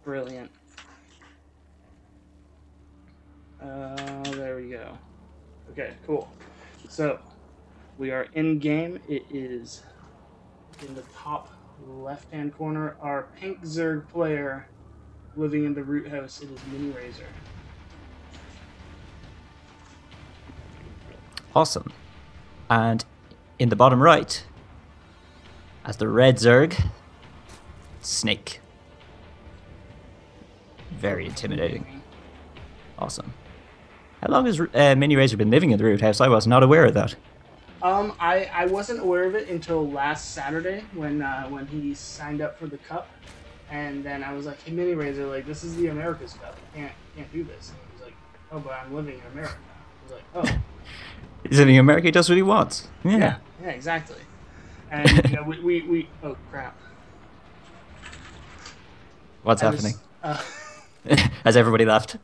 Brilliant. There we go. Okay, cool. So, we are in game. It is in the top left-hand corner. Our pink Zerg player living in the root house. It is Miniraser. Awesome. And in the bottom right, as the red Zerg, Snake. Very intimidating. Awesome. How long has Miniraser been living in the root house? I was not aware of that. I wasn't aware of it until last Saturday when he signed up for the cup, and then I was like, "Hey, Miniraser, like this is the America's Cup. You can't do this." And he was like, "Oh, but I'm living in America." I was like, "Oh." He's living in America. He does what he wants. Yeah, exactly. And you know, we oh crap. What's happening? Has everybody left?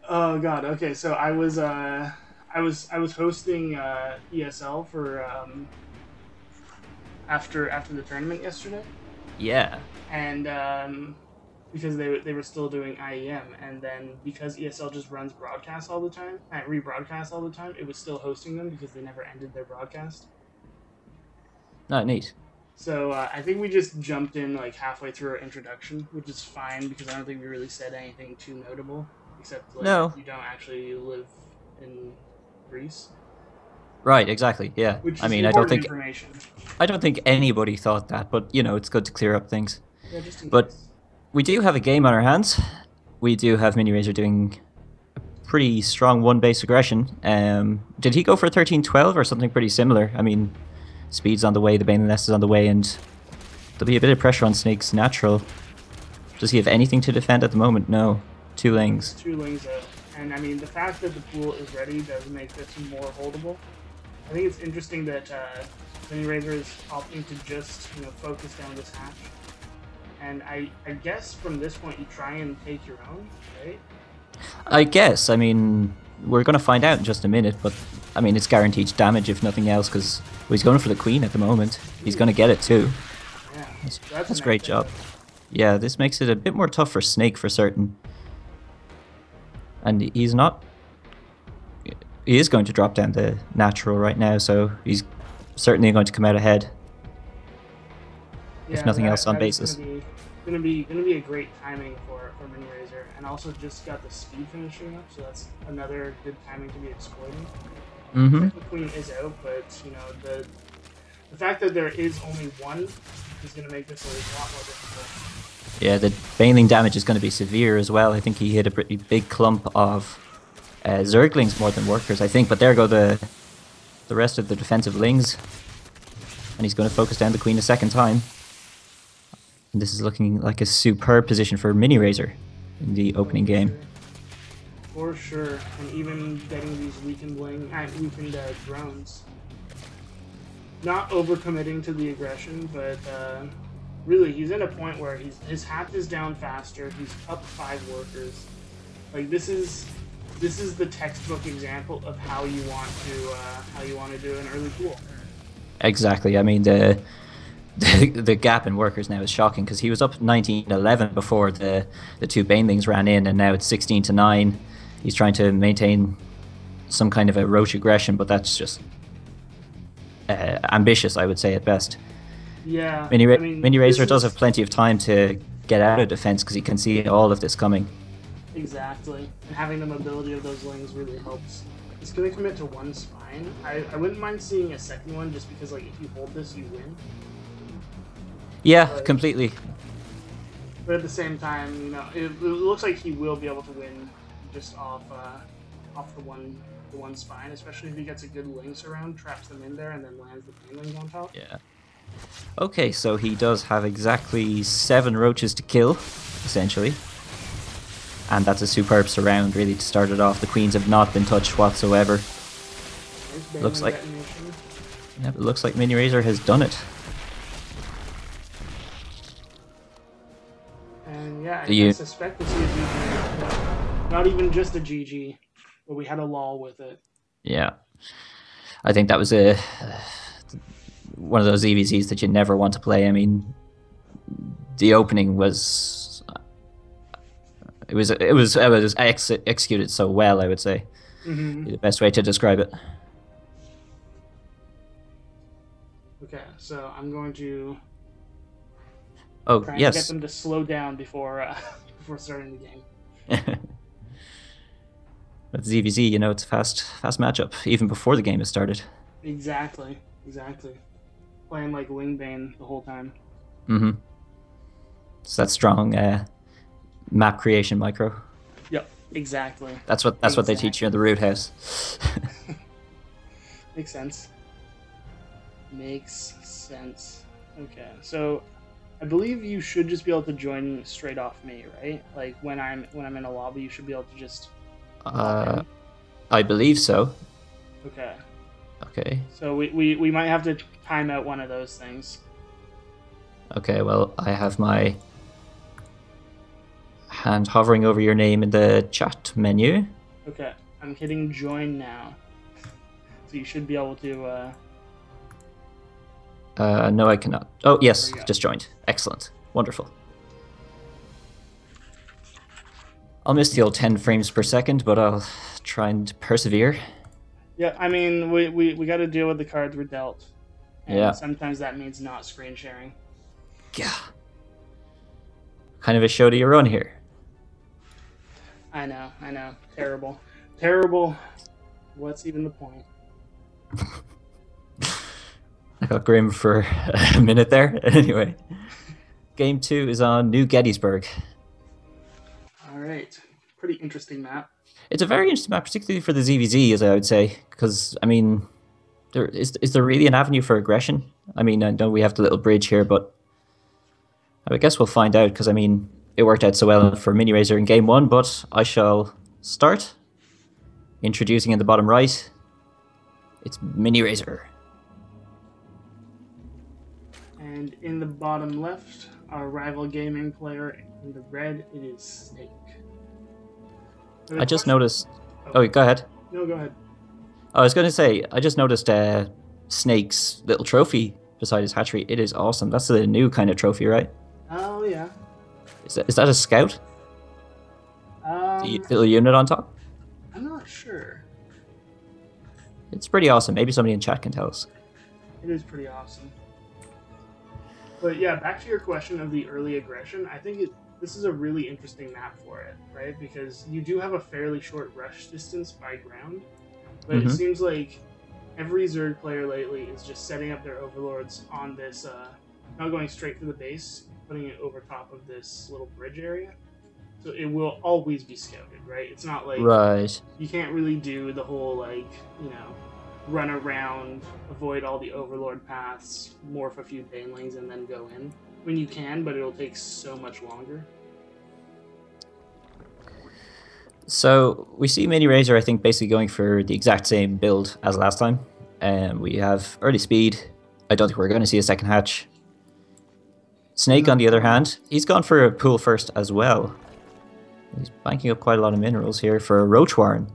Oh god. Okay, so I was hosting ESL for after the tournament yesterday. Yeah. And because they were still doing IEM, and then because ESL just runs broadcasts all the time, rebroadcasts all the time, it was still hosting them because they never ended their broadcast. Oh, neat. So I think we just jumped in like halfway through our introduction, which is fine because I don't think we really said anything too notable, except like you don't actually live in Greece. Right, exactly. Yeah. Which I is mean, I don't think anybody thought that, but you know, it's good to clear up things. Yeah, just in but case. We do have a game on our hands. We do have Miniraser doing a pretty strong one-base aggression. Did he go for 13-12 or something pretty similar? I mean, speed's on the way, the Bane Nest is on the way, and there'll be a bit of pressure on Snake's natural. Does he have anything to defend at the moment? No. 2 lanes. 2 lanes out. And I mean, the fact that the pool is ready does make this more holdable. I think it's interesting that Miniraser is opting to just, focus down this hatch. And I guess from this point you try and take your own, right? I guess. I mean, we're going to find out in just a minute, but I mean, it's guaranteed damage if nothing else, because he's going for the queen at the moment. He's going to get it too. Yeah, that's a great job. Yeah, this makes it a bit more tough for Snake for certain. And he's not... He is going to drop down the natural right now, so he's certainly going to come out ahead. Yeah, if nothing else on basis. Gonna be a great timing for Miniraser, and also just got the speed finishing up, so that's another good timing to be exploiting. The queen is out, but the fact that there is only one is gonna make this a lot more difficult. Yeah, the baneling damage is going to be severe as well. I think he hit a pretty big clump of Zerglings more than workers, I think, but there go the rest of the defensive lings, and he's going to focus down the queen a second time. And this is looking like a superb position for Miniraser in the opening game. For sure, and even getting these weakened drones. Not overcommitting to the aggression, but really, he's in a point where his hatch is down faster. He's up 5 workers. Like this is the textbook example of how you want to do an early pool. Exactly. I mean the gap in workers now is shocking because he was up 19-11 before the 2 banelings ran in, and now it's 16-9. He's trying to maintain some kind of a roach aggression, but that's just ambitious, I would say, at best. Yeah, Miniraser does have plenty of time to get out of defense because he can see all of this coming. Exactly, and having the mobility of those lings really helps. He's going to commit to 1 spine. I wouldn't mind seeing a second one just because, like, if you hold this, you win. Yeah, completely. But at the same time, it looks like he will be able to win just off the one spine, especially if he gets a good lynx around, traps them in there, and then lands the banelings on top. Yeah. Okay, so he does have exactly 7 roaches to kill, essentially. And that's a superb surround, really, to start it off. The queens have not been touched whatsoever. Looks like Miniraser has done it. And yeah, I suspect to see a GG. Not even just a GG, but we had a lull with it. Yeah. I think that was one of those EVZs that you never want to play. I mean, the opening was it was executed so well, I would say. Mm-hmm. The best way to describe it. Okay, so I'm going to Oh, try and get yes. them to slow down before before starting the game. With ZVZ, you know, it's a fast matchup, even before the game has started. Exactly, exactly. Playing like Wingbane the whole time. Mm-hmm. So that's strong map creation micro. Yep, exactly. That's what they teach you in the root house. Makes sense. Makes sense. Okay, so I believe you should just be able to join straight off me, right? Like when I'm in a lobby, you should be able to just hop in. I believe so. Okay. Okay. So we might have to time out one of those things. Okay, well, I have my hand hovering over your name in the chat menu. Okay, I'm hitting join now. So you should be able to. No, I cannot. Oh, yes, There you go. just joined. Excellent. Wonderful. I'll miss the old 10 frames per second, but I'll try and persevere. Yeah, I mean, we got to deal with the cards we're dealt. And Yeah. sometimes that means not screen sharing. Yeah. Kind of a show do you run here? I know. Terrible. Terrible. What's even the point? I got grim for a minute there. Anyway, game 2 is on New Gettysburg. All right. Pretty interesting map. It's a very interesting map, particularly for the ZVZ, as I would say, because, I mean, is there really an avenue for aggression? I mean, I know we have the little bridge here, but I guess we'll find out, because, I mean, it worked out so well for Miniraser in game 1, but I shall start introducing in the bottom right. It's Miniraser. And in the bottom left, our rival gaming player. In the red, it is Snake. I just noticed... Oh, go ahead. No, go ahead. I was going to say, I just noticed Snake's little trophy beside his hatchery. It is awesome. That's a new kind of trophy, right? Oh, yeah. Is that a scout? The little unit on top? I'm not sure. It's pretty awesome. Maybe somebody in chat can tell us. It is pretty awesome. But yeah, back to your question of the early aggression, I think this is a really interesting map for it, right? Because you do have a fairly short rush distance by ground, but it seems like every Zerg player lately is just setting up their overlords on this, not going straight for the base, putting it over top of this little bridge area. So it will always be scouted, right? It's not like you can't really do the whole, like, run around, avoid all the overlord paths, morph a few banelings, and then go in. I mean, you can, but it'll take so much longer. So we see Miniraser, I think, basically going for the exact same build as last time. We have early speed. I don't think we're going to see a second hatch. Snake, on the other hand, he's gone for a pool first as well. He's banking up quite a lot of minerals here for a Roach Warren.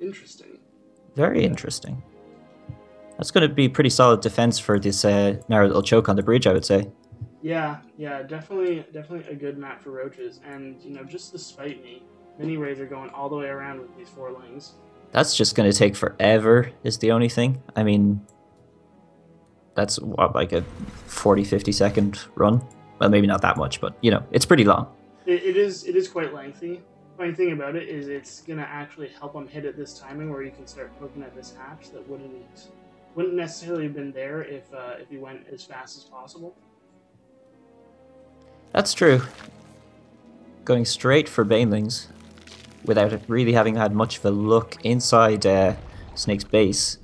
Interesting. Very interesting. That's going to be pretty solid defense for this narrow little choke on the bridge, I would say. Yeah, definitely a good map for roaches. And, just despite me, Miniraser going all the way around with these 4 lanes. That's just going to take forever, is the only thing. I mean, that's what, like a 40-50 second run? Well, maybe not that much, but, it's pretty long. It is quite lengthy. Funny thing about it is it's going to actually help them hit at this timing where you can start poking at this hatch that wouldn't necessarily have been there if you went as fast as possible. That's true. Going straight for banelings without really having had much of a look inside Snake's base.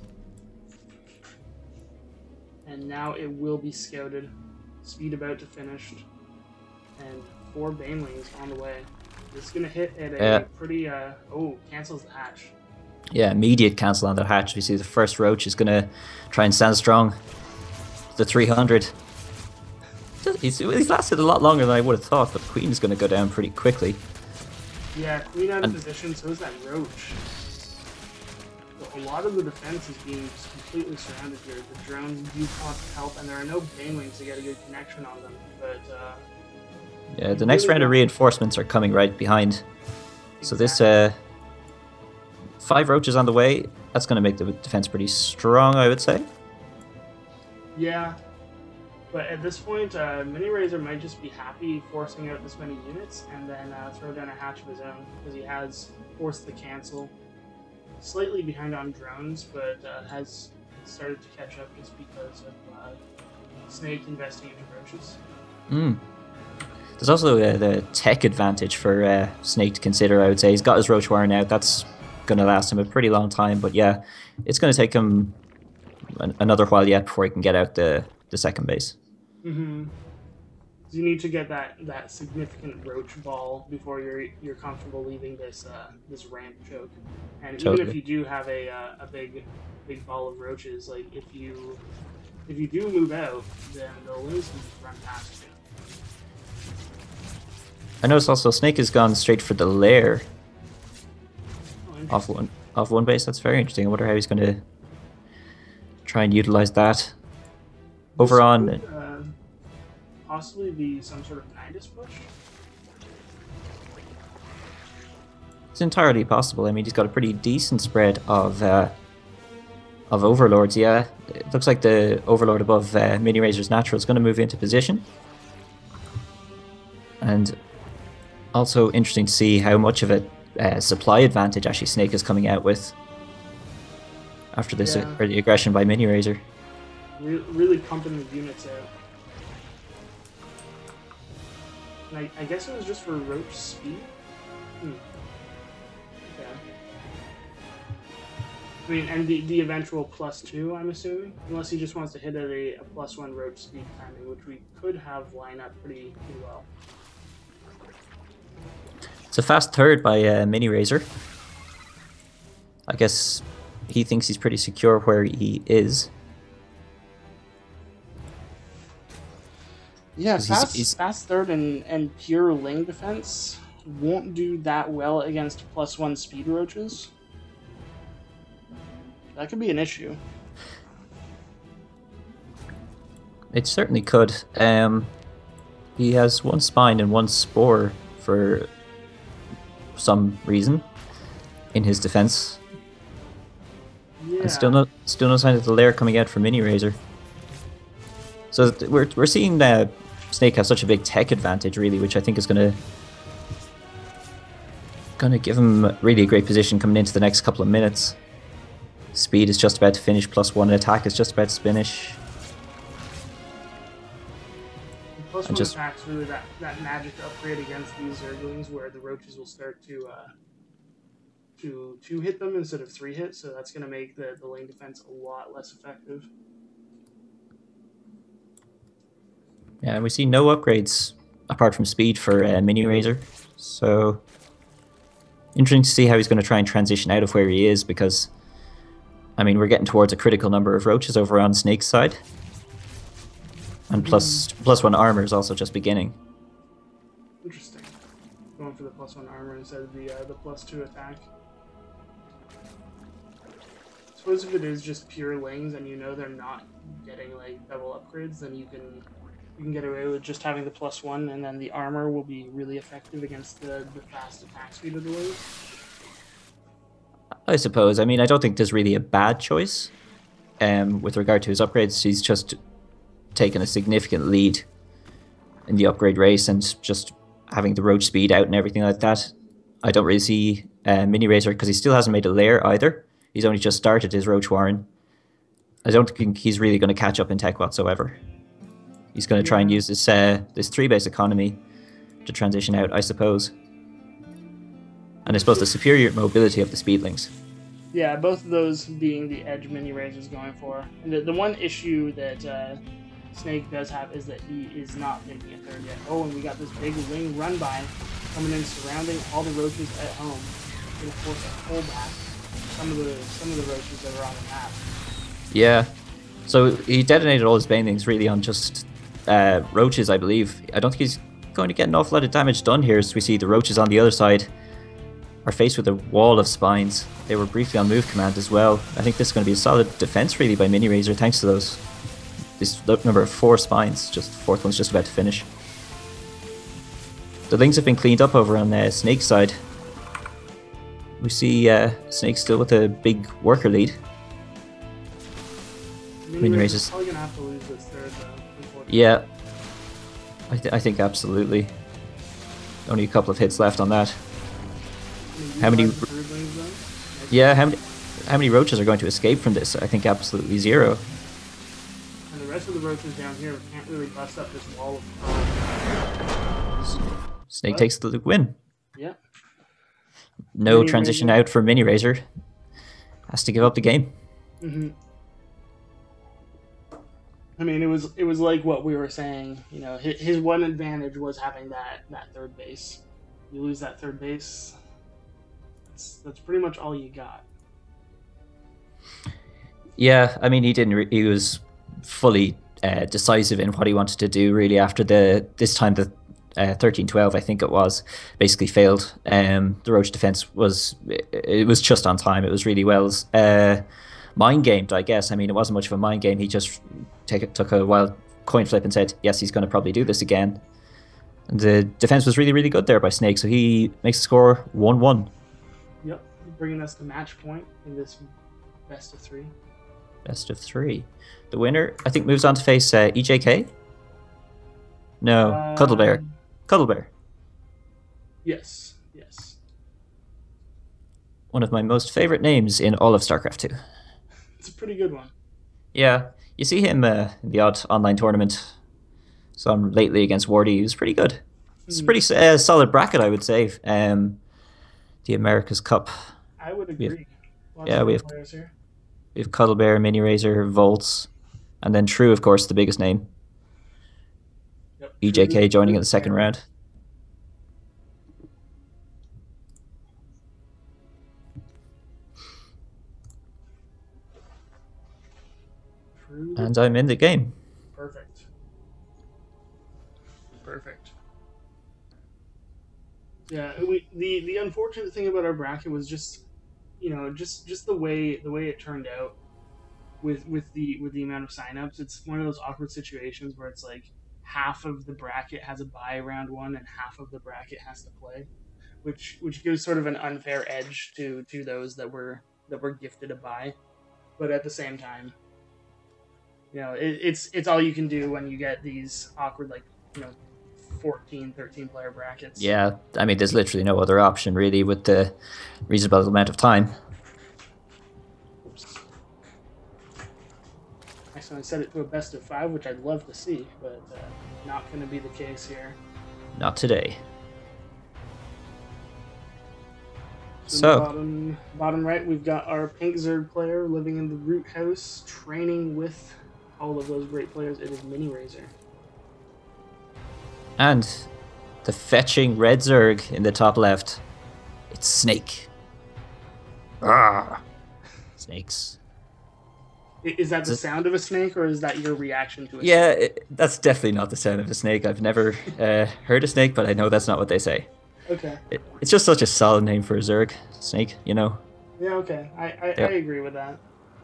And now it will be scouted. Speed about to finish. And 4 banelings on the way. It's going to hit at a pretty... cancels the hatch. Yeah, immediate cancel on the hatch. We see the first Roach is going to try and stand strong. The 300. He's lasted a lot longer than I would have thought, but Queen is going to go down pretty quickly. Yeah, Queen out of position, so is that Roach. So a lot of the defense is being just completely surrounded here. The drones do cost help, and there are no banelings to get a good connection on them. But Yeah, the next round of reinforcements are coming right behind. So this 5 roaches on the way, that's going to make the defense pretty strong, I would say. Yeah, but at this point, Miniraser might just be happy forcing out this many units and then throw down a hatch of his own, because he has forced the cancel. Slightly behind on drones, but has started to catch up just because of Snake investing into roaches. There's also the tech advantage for Snake to consider, I would say. He's got his Roach Warren out. That's going to last him a pretty long time. But yeah, it's going to take him another while yet before he can get out the second base. Mm-hmm. So you need to get that significant roach ball before you're comfortable leaving this this ramp choke. And Totally. even if you do have a big ball of roaches, like if you do move out, then the lings can just run past you. I noticed also Snake has gone straight for the lair off one base. That's very interesting. I wonder how he's going to try and utilize that. Over on... possibly be some sort of Nidus push? It's entirely possible. I mean, he's got a pretty decent spread of Overlords, yeah. It looks like the Overlord above Miniraser's Natural is going to move into position. And also interesting to see how much of a supply advantage actually Snake is coming out with after this or the aggression by Miniraser. Really pumping the units out. And I guess it was just for roach speed? Yeah. I mean, and the eventual +2, I'm assuming? Unless he just wants to hit at a +1 roach speed timing, which we could have line up pretty well. It's a fast third by Miniraser. I guess he thinks he's pretty secure where he is. Yeah, fast third and pure ling defense won't do that well against +1 speed roaches. That could be an issue. It certainly could. He has 1 spine and 1 spore for some reason in his defense. Yeah. And still no sign of the lair coming out from Miniraser. So we're seeing Snake have such a big tech advantage, really, which I think is gonna give him really a great position coming into the next couple of minutes. Speed is just about to finish, +1 attack is just about to finish. +1 attack's really that magic upgrade against these Zerglings where the roaches will start to 2 hit them instead of 3 hit, so that's gonna make the lane defense a lot less effective. Yeah, we see no upgrades apart from speed for Miniraser, so interesting to see how he's going to try and transition out of where he is, because I mean we're getting towards a critical number of roaches over on Snake's side, and +1 armor is also just beginning. Interesting. Going for the +1 armor instead of the +2 attack. I suppose if it is just pure lings and you know they're not getting like double upgrades, then you can get away with just having the +1, and then the armor will be really effective against the fast attack speed of the wave. I suppose. I mean, I don't think there's really a bad choice with regard to his upgrades. He's just taken a significant lead in the upgrade race, and just having the roach speed out and everything like that. I don't really see Miniraser, because he still hasn't made a lair either. He's only just started his Roach Warren. I don't think he's really going to catch up in tech whatsoever. He's going to try and use this 3-base economy to transition out, I suppose. And I suppose the superior mobility of the speedlings. Yeah, both of those being the edge Miniraser's going for. And the one issue that Snake does have is that he is not making a third yet. Oh, and we got this big ling run by coming in, surrounding all the roaches at home. Going to force a pullback. Some of the roaches that are on the map. Yeah. So he detonated all his banelings really on just roaches, I believe. I don't think he's going to get an awful lot of damage done here, as we see the roaches on the other side are faced with a wall of spines. They were briefly on move command as well. I think this is going to be a solid defense really by Miniraser, thanks to this number of 4 spines. Just the 4th one's just about to finish. The links have been cleaned up over on Snake's side. We see Snake still with a big worker lead. Miniraser's probably gonna have to lose this third, though. Unfortunately. Yeah, I think absolutely. Only a couple of hits left on that. How many? Yeah, how many roaches are going to escape from this? I think absolutely zero. And the rest of the roaches down here can't really bust up this wall of Snake takes the win. Yeah. No transition out for Miniraser. Has to give up the game. Mm-hmm. I mean, it was like what we were saying. You know, his one advantage was having that third base. You lose that third base, that's pretty much all you got. Yeah, I mean, he was fully decisive in what he wanted to do. Really, after this time the 13-12, I think it was, basically failed. The Roach defense was just on time. It was really well mind gamed, I guess. I mean, it wasn't much of a mind game. He just took a wild coin flip and said, yes, he's going to probably do this again. And the defense was really, really good there by Snake, so he makes the score 1-1. Yep, bringing us to match point in this best of three. Best of three. The winner, I think, moves on to face EJK? No, Cuddlebear. Cuddlebear. Yes. One of my most favorite names in all of StarCraft 2. It's a pretty good one. Yeah, you see him in the odd online tournament. Saw him lately against Wardy. He was pretty good. It's a pretty solid bracket, I would say. The America's Cup. I would agree. We have players here. We have Cuddlebear, Miniraser, Volts, and then True, of course, the biggest name. Yep, EJK joining in the second round. And I'm in the game. Perfect. Yeah, the unfortunate thing about our bracket was just, just the way it turned out with the amount of signups. It's one of those awkward situations where it's like half of the bracket has a bye round one and half of the bracket has to play, which gives sort of an unfair edge to those that were gifted a bye. But at the same time, it's all you can do when you get these awkward 14, 13 player brackets. Yeah, I mean, there's literally no other option really with the reasonable amount of time. Oops. Actually, I set it to a best of 5, which I'd love to see, but not going to be the case here. Not today. So bottom right, we've got our pink Zerg player living in the root house, training with all of those great players. It is Miniraser. And the fetching red Zerg in the top left. It's Snake. Ah, snakes. Is that the sound of a snake, or is that your reaction to a snake? Yeah, that's definitely not the sound of a snake. I've never heard a snake, but I know that's not what they say. Okay. It's just such a solid name for a Zerg. Snake, Yeah, okay. I agree with that.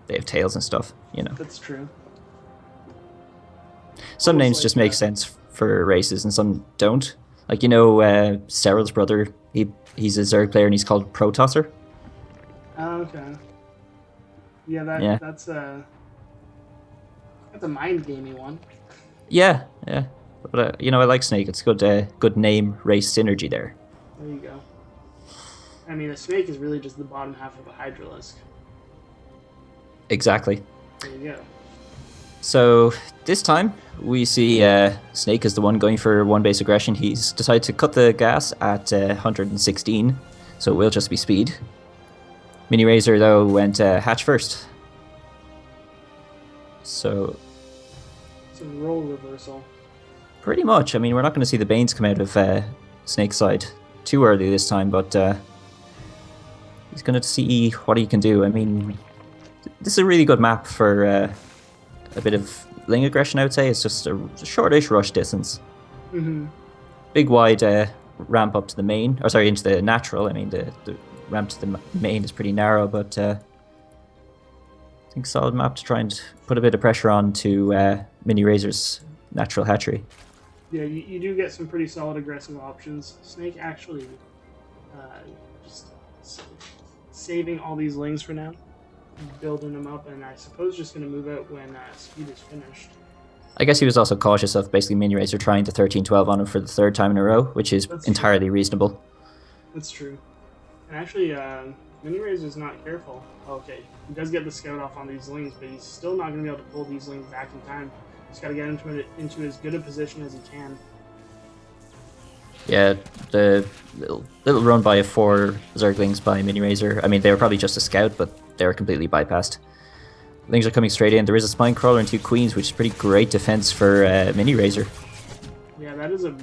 They have tails and stuff, That's true. Some names just make sense for races and some don't. Like, Steryl's brother, he's a Zerg player and he's called Protosser. Oh, okay. Yeah, that's a mind gamey one. Yeah. But I like Snake. It's good name race synergy there. There you go. I mean, a snake is really just the bottom half of a Hydralisk. Exactly. There you go. So this time we see Snake is the one going for one base aggression. He's decided to cut the gas at 116, so it will just be speed. Miniraser though went hatch first. So it's a role reversal. Pretty much. I mean, we're not going to see the Banes come out of Snake's side too early this time, but he's going to see what he can do. I mean, this is a really good map for a bit of Ling aggression, I would say. It's just a shortish rush distance. Mm-hmm. Big wide ramp up to the main, or sorry, into the natural. I mean, the ramp to the main is pretty narrow, but I think solid map to try and put a bit of pressure on to Miniraser's natural hatchery. Yeah, you do get some pretty solid aggressive options. Snake actually just saving all these lings for now, building them up, and I suppose just going to move out when speed is finished. I guess he was also cautious of basically Miniraser trying to 13-12 on him for the third time in a row, which is That's entirely true. reasonable. That's true. And actually, Miniraser's not careful. Okay, he does get the scout off on these lings, but he's still not going to be able to pull these lings back in time. He's got to get into as good a position as he can. Yeah, the little run by 4 Zerglings by Miniraser. I mean, they were probably just a scout, but they were completely bypassed. Lings are coming straight in. There is a Spine Crawler and 2 Queens, which is pretty great defense for Miniraser. Yeah, that is a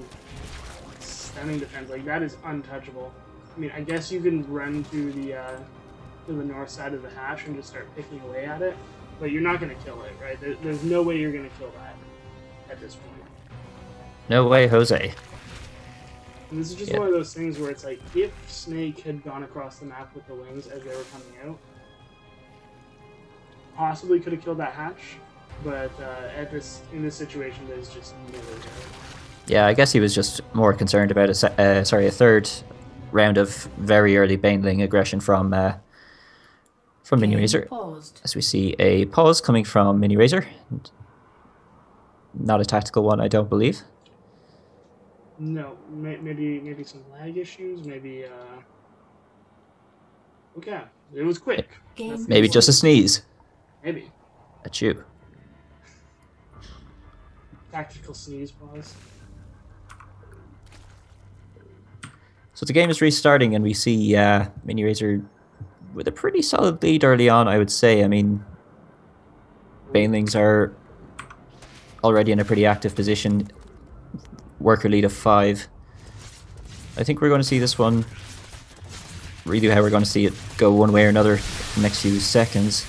stunning defense. Like, that is untouchable. I mean, I guess you can run to the north side of the hash and just start picking away at it, but you're not going to kill it, right? There's no way you're going to kill that at this point. No way, Jose. And this is just one of those things where it's like, if Snake had gone across the map with the wings as they were coming out, possibly could have killed that hatch, but in this situation, there's just no way. Yeah, I guess he was just more concerned about a third round of very early Baneling aggression from Miniraser. As we see a pause coming from Miniraser. Not a tactical one, I don't believe. No, maybe some lag issues, maybe okay, it was quick. Maybe just a sneeze. Maybe. At you. Tactical sneeze pause. So the game is restarting, and we see Miniraser with a pretty solid lead early on, I would say. I mean, Banelings are already in a pretty active position. Worker lead of 5. I think we're going to see this one, really how we're going to see it go one way or another in the next few seconds.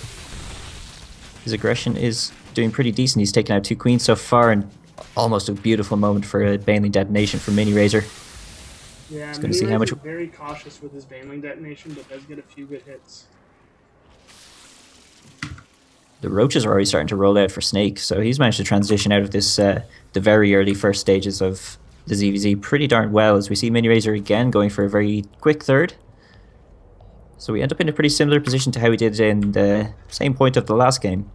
His aggression is doing pretty decent. He's taken out 2 Queens so far, and almost a beautiful moment for a Baneling detonation from Miniraser. Yeah, Miniraser is very cautious with his Baneling detonation, but does get a few good hits. The roaches are already starting to roll out for Snake, so he's managed to transition out of this the very early first stages of the ZVZ pretty darn well, as we see Miniraser again going for a very quick third. So we end up in a pretty similar position to how we did in the same point of the last game.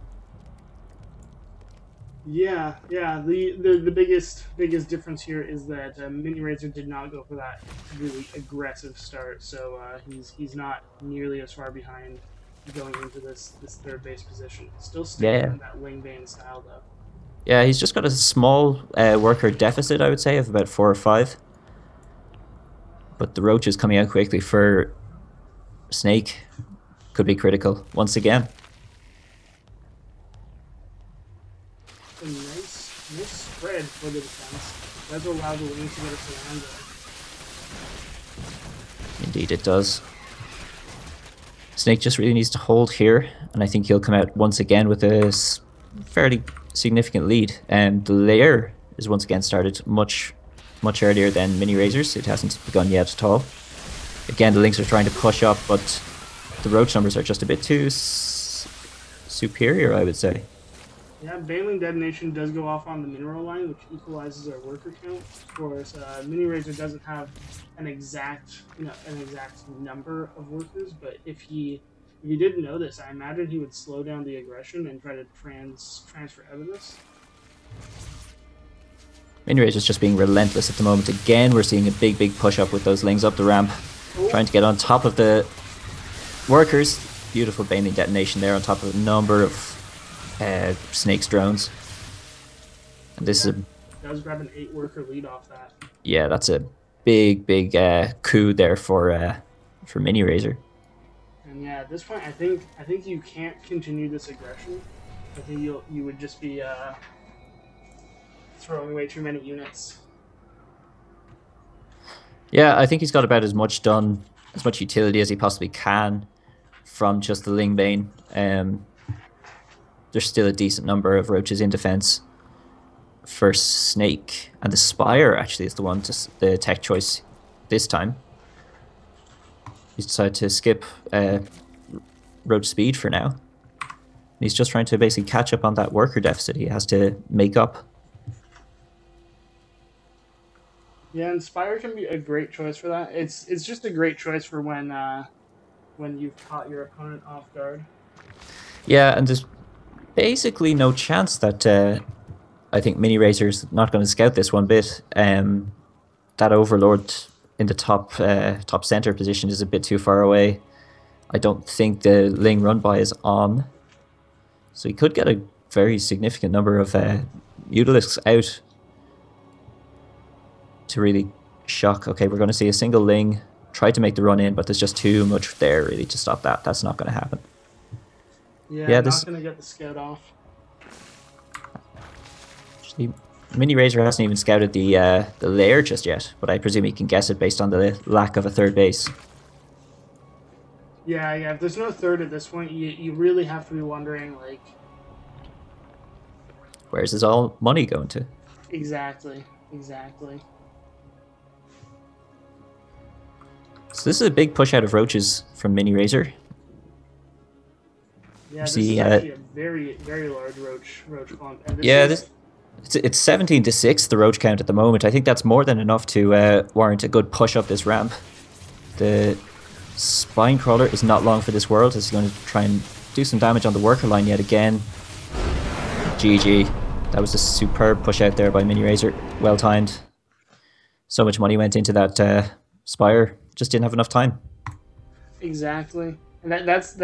Yeah. The biggest difference here is that Miniraser did not go for that really aggressive start, so he's not nearly as far behind going into this third base position. Still staying in that wing bane style though. Yeah, he's just got a small worker deficit, I would say, of about 4 or 5. But the roach is coming out quickly for Snake. Could be critical once again. A nice spread for the defense. Does allow the wings to get us around it. Indeed it does. Snake just really needs to hold here, and I think he'll come out once again with a fairly significant lead. And the lair is once again started much earlier than Miniraser's. It hasn't begun yet at all. Again, the Lynx are trying to push up, but the roach numbers are just a bit too superior, I would say. Yeah, Baneling detonation does go off on the mineral line, which equalizes our worker count. Of course, Miniraser doesn't have an exact number of workers, but if he didn't know this, I imagine he would slow down the aggression and try to transfer evidence. Miniraser's just being relentless at the moment. Again, we're seeing a big push up with those Lings up the ramp, trying to get on top of the workers. Beautiful Baneling detonation there on top of a number of Snake's drones. And this is does grab an 8 worker lead off that. Yeah, that's a big coup there for Miniraser. And yeah, at this point, I think you can't continue this aggression. I think you would just be throwing away too many units. Yeah, I think he's got about as much utility as he possibly can from just the Lingbane. There's still a decent number of roaches in defense for Snake, and the Spire actually is the tech choice this time. He's decided to skip roach speed for now. He's just trying to basically catch up on that worker deficit he has to make up. Yeah, Inspire can be a great choice for that. It's just a great choice for when you've caught your opponent off guard. Yeah, and there's basically no chance that I think Miniraser's not going to scout this one bit. That Overlord in the top center position is a bit too far away. I don't think the Ling run by is on, so he could get a very significant number of Mutalisks out to really shock. Okay, we're going to see a single Ling try to make the run in, but there's just too much there really to stop that. That's not going to happen. Yeah, Yeah, not this gonna get the scout off. actually, Miniraser hasn't even scouted the lair just yet, but I presume he can guess it based on the lack of a third base. Yeah. If there's no third at this point, you really have to be wondering, like, Where's his all money going to? exactly. So this is a big push out of roaches from Miniraser. Yeah, this See, is actually a very large roach clump, and this yeah, is it's 17-6 the roach count at the moment. I think that's more than enough to warrant a good push up this ramp. The spine crawler is not long for this world. It's going to try and do some damage on the worker line yet again. GG. That was a superb push out there by Miniraser. Well timed. So much money went into that Spire. Just didn't have enough time. exactly, and that's